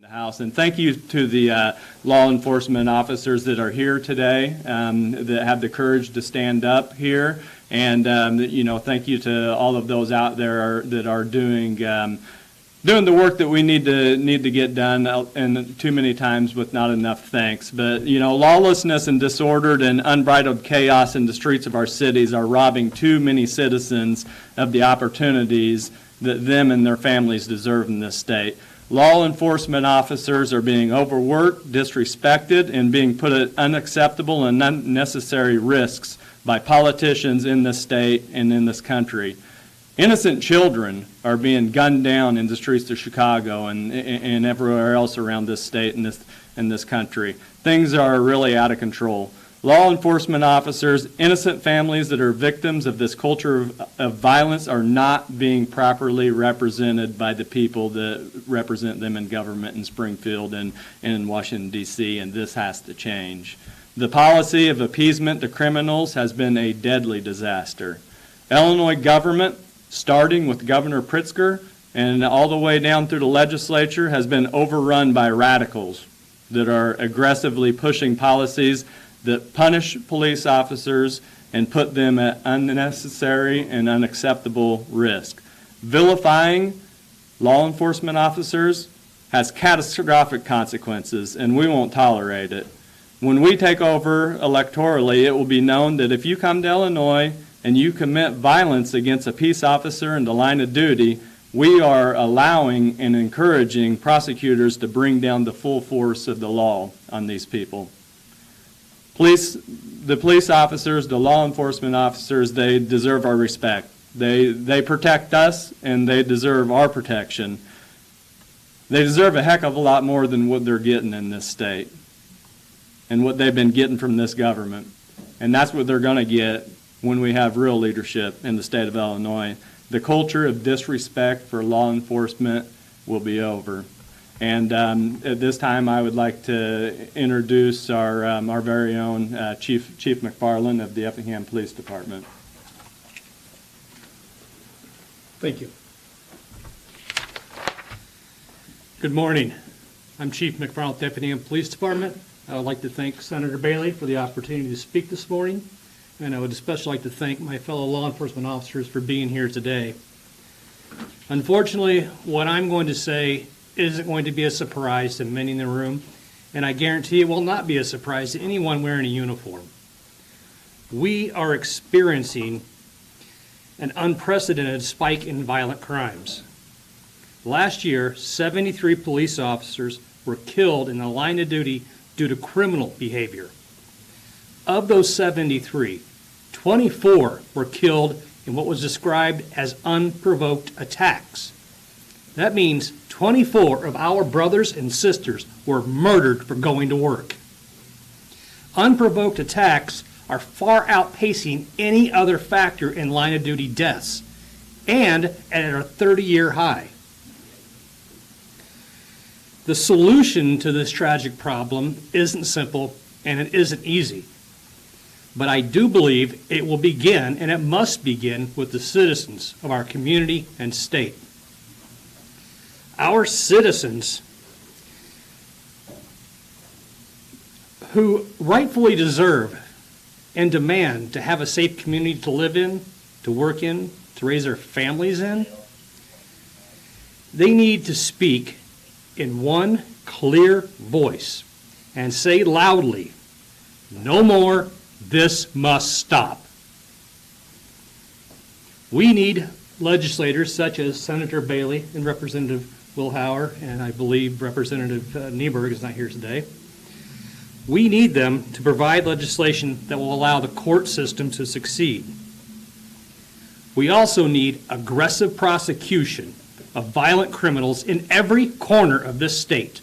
The House, and thank you to the law enforcement officers that are here today, that have the courage to stand up here, and thank you to all of those out there that are doing the work that we need to get done, and too many times with not enough thanks. But lawlessness and disordered and unbridled chaos in the streets of our cities are robbing too many citizens of the opportunities that them and their families deserve in this state. Law enforcement officers are being overworked, disrespected, and being put at unacceptable and unnecessary risks by politicians in this state and in this country. Innocent children are being gunned down in the streets of Chicago and everywhere else around this state and this country. Things are really out of control. Law enforcement officers, innocent families that are victims of this culture of violence are not being properly represented by the people that represent them in government in Springfield and in Washington, D.C., and this has to change. The policy of appeasement to criminals has been a deadly disaster. Illinois government, starting with Governor Pritzker and all the way down through the legislature, has been overrun by radicals that are aggressively pushing policies that punish police officers and put them at unnecessary and unacceptable risk. Vilifying law enforcement officers has catastrophic consequences, and we won't tolerate it. When we take over electorally, it will be known that if you come to Illinois and you commit violence against a peace officer in the line of duty, we are allowing and encouraging prosecutors to bring down the full force of the law on these people. The police officers, the law enforcement officers, they deserve our respect. They protect us, and they deserve our protection. They deserve a heck of a lot more than what they're getting in this state and what they've been getting from this government. And that's what they're going to get when we have real leadership in the state of Illinois. The culture of disrespect for law enforcement will be over. And at this time, I would like to introduce our very own Chief McFarland of the Effingham Police Department. Thank you. Good morning. I'm Chief McFarland of the Effingham Police Department. I would like to thank Senator Bailey for the opportunity to speak this morning, and I would especially like to thank my fellow law enforcement officers for being here today. Unfortunately, what I'm going to say isn't going to be a surprise to many in the room, and I guarantee it will not be a surprise to anyone wearing a uniform. We are experiencing an unprecedented spike in violent crimes. Last year, 73 police officers were killed in the line of duty due to criminal behavior. Of those 73, 24 were killed in what was described as unprovoked attacks. That means 24 of our brothers and sisters were murdered for going to work. Unprovoked attacks are far outpacing any other factor in line of duty deaths, and at a 30-year high. The solution to this tragic problem isn't simple and it isn't easy. But I do believe it will begin, and it must begin, with the citizens of our community and state. Our citizens, who rightfully deserve and demand to have a safe community to live in, to work in, to raise their families in, they need to speak in one clear voice and say loudly, "No more, this must stop." We need legislators such as Senator Bailey and Representative Wilhour, and I believe Representative Nieberg is not here today. We need them to provide legislation that will allow the court system to succeed. We also need aggressive prosecution of violent criminals in every corner of this state.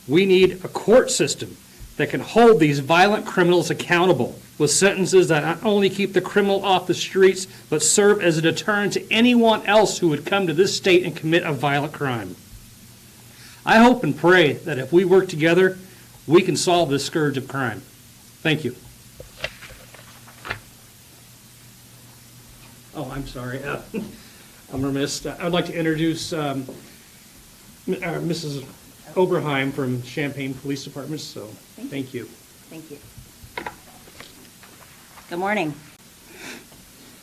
We need a court system that can hold these violent criminals accountable with sentences that not only keep the criminal off the streets, but serve as a deterrent to anyone else who would come to this state and commit a violent crime. I hope and pray that if we work together, we can solve this scourge of crime. Thank you. Oh, I'm sorry. I'm remiss. I'd like to introduce Mrs. Oberheim from Champaign Police Department, so thank you. Thank you. Good morning.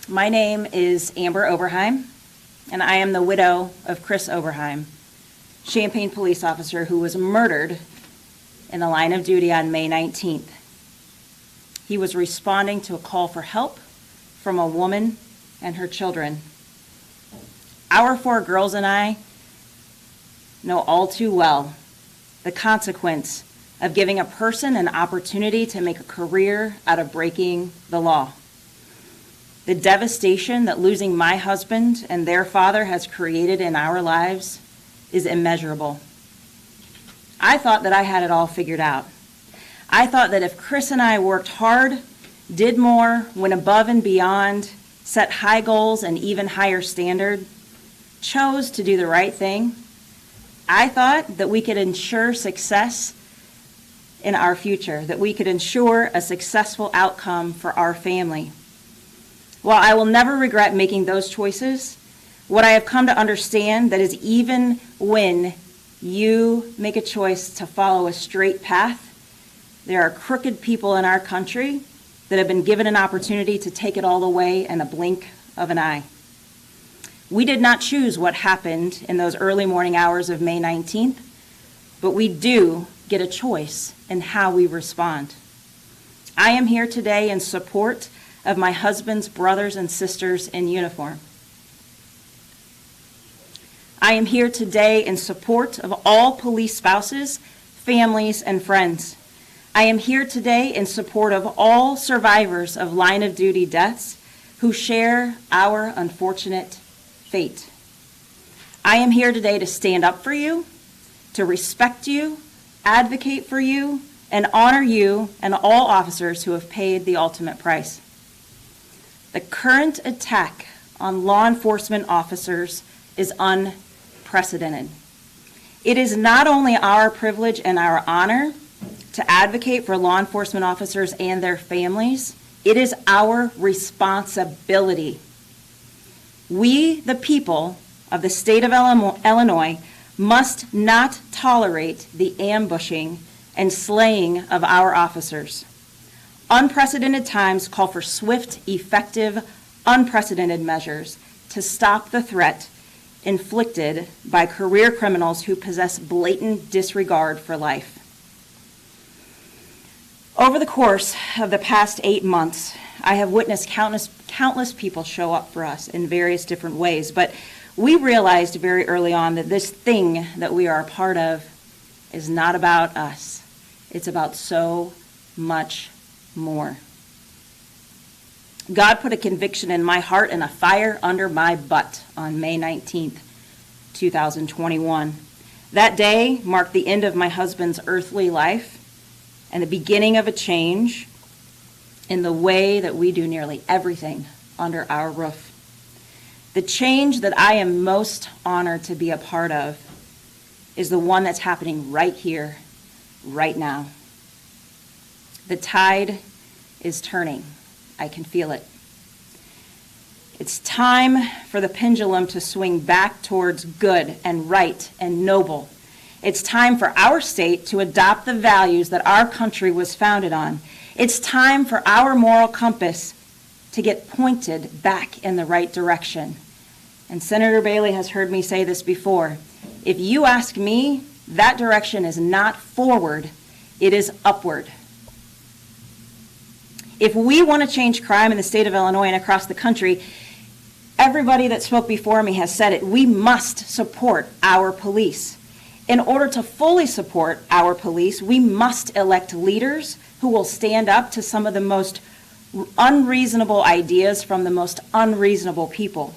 My name is Amber Oberheim, and I am the widow of Chris Oberheim, Champaign police officer who was murdered in the line of duty on May 19th. He was responding to a call for help from a woman and her children. Our 4 girls and I know all too well the consequence of giving a person an opportunity to make a career out of breaking the law. The devastation that losing my husband and their father has created in our lives is immeasurable. I thought that I had it all figured out. I thought that if Chris and I worked hard, did more, went above and beyond, set high goals and even higher standard, chose to do the right thing, I thought that we could ensure success in our future, that we could ensure a successful outcome for our family. While I will never regret making those choices, what I have come to understand that is even when you make a choice to follow a straight path, there are crooked people in our country that have been given an opportunity to take it all away in a blink of an eye. We did not choose what happened in those early morning hours of May 19th, but we do get a choice in how we respond. I am here today in support of my husband's brothers and sisters in uniform. I am here today in support of all police spouses, families, and friends. I am here today in support of all survivors of line of duty deaths who share our unfortunate fate. I am here today to stand up for you, to respect you, advocate for you, and honor you and all officers who have paid the ultimate price. The current attack on law enforcement officers is unprecedented. It is not only our privilege and our honor to advocate for law enforcement officers and their families, it is our responsibility. We, the people of the state of Illinois, must not tolerate the ambushing and slaying of our officers. Unprecedented times call for swift, effective, unprecedented measures to stop the threat inflicted by career criminals who possess blatant disregard for life. Over the course of the past 8 months, I have witnessed countless people show up for us in various different ways, but we realized very early on that this thing that we are a part of is not about us. It's about so much more. God put a conviction in my heart and a fire under my butt on May 19th, 2021. That day marked the end of my husband's earthly life and the beginning of a change in the way that we do nearly everything under our roof. The change that I am most honored to be a part of is the one that's happening right here, right now. The tide is turning. I can feel it. It's time for the pendulum to swing back towards good and right and noble. It's time for our state to adopt the values that our country was founded on. It's time for our moral compass to get pointed back in the right direction. And Senator Bailey has heard me say this before. If you ask me, that direction is not forward, it is upward. If we want to change crime in the state of Illinois and across the country, everybody that spoke before me has said it, we must support our police. In order to fully support our police, we must elect leaders who will stand up to some of the most unreasonable ideas from the most unreasonable people.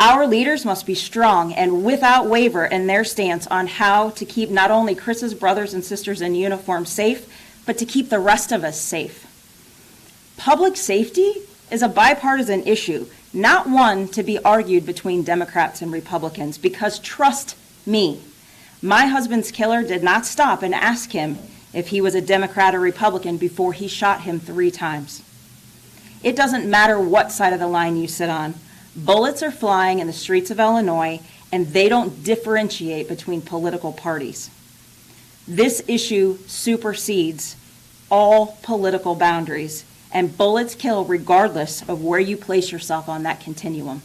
Our leaders must be strong and without waver in their stance on how to keep not only Chris's brothers and sisters in uniform safe, but to keep the rest of us safe. Public safety is a bipartisan issue, not one to be argued between Democrats and Republicans, because trust me, my husband's killer did not stop and ask him if he was a Democrat or Republican before he shot him 3 times. It doesn't matter what side of the line you sit on. Bullets are flying in the streets of Illinois and they don't differentiate between political parties. This issue supersedes all political boundaries, and bullets kill regardless of where you place yourself on that continuum.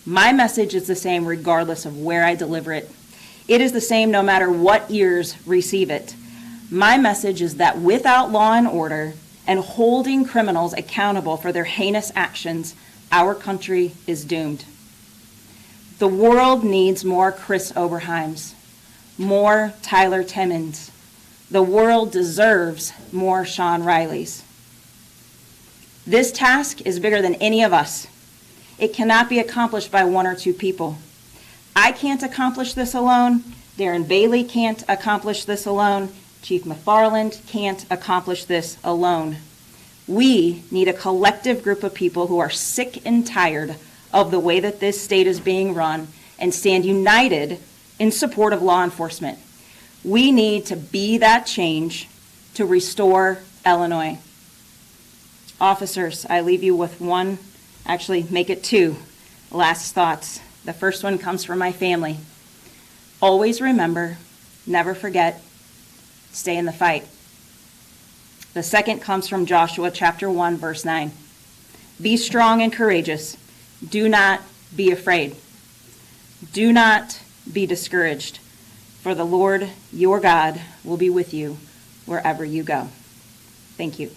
My message is the same regardless of where I deliver it. It is the same no matter what ears receive it. My message is that without law and order and holding criminals accountable for their heinous actions, our country is doomed. The world needs more Chris Oberheims, more Tyler Timmons. The world deserves more Sean Rileys. This task is bigger than any of us. It cannot be accomplished by one or two people. I can't accomplish this alone. Darren Bailey can't accomplish this alone. Chief McFarland can't accomplish this alone. We need a collective group of people who are sick and tired of the way that this state is being run and stand united in support of law enforcement. We need to be that change to restore Illinois. Officers, I leave you with one, actually make it two, last thoughts. The first one comes from my family. Always remember, never forget, stay in the fight. The second comes from Joshua chapter 1, verse 9. Be strong and courageous. Do not be afraid. Do not be discouraged, for the Lord your God will be with you wherever you go. Thank you.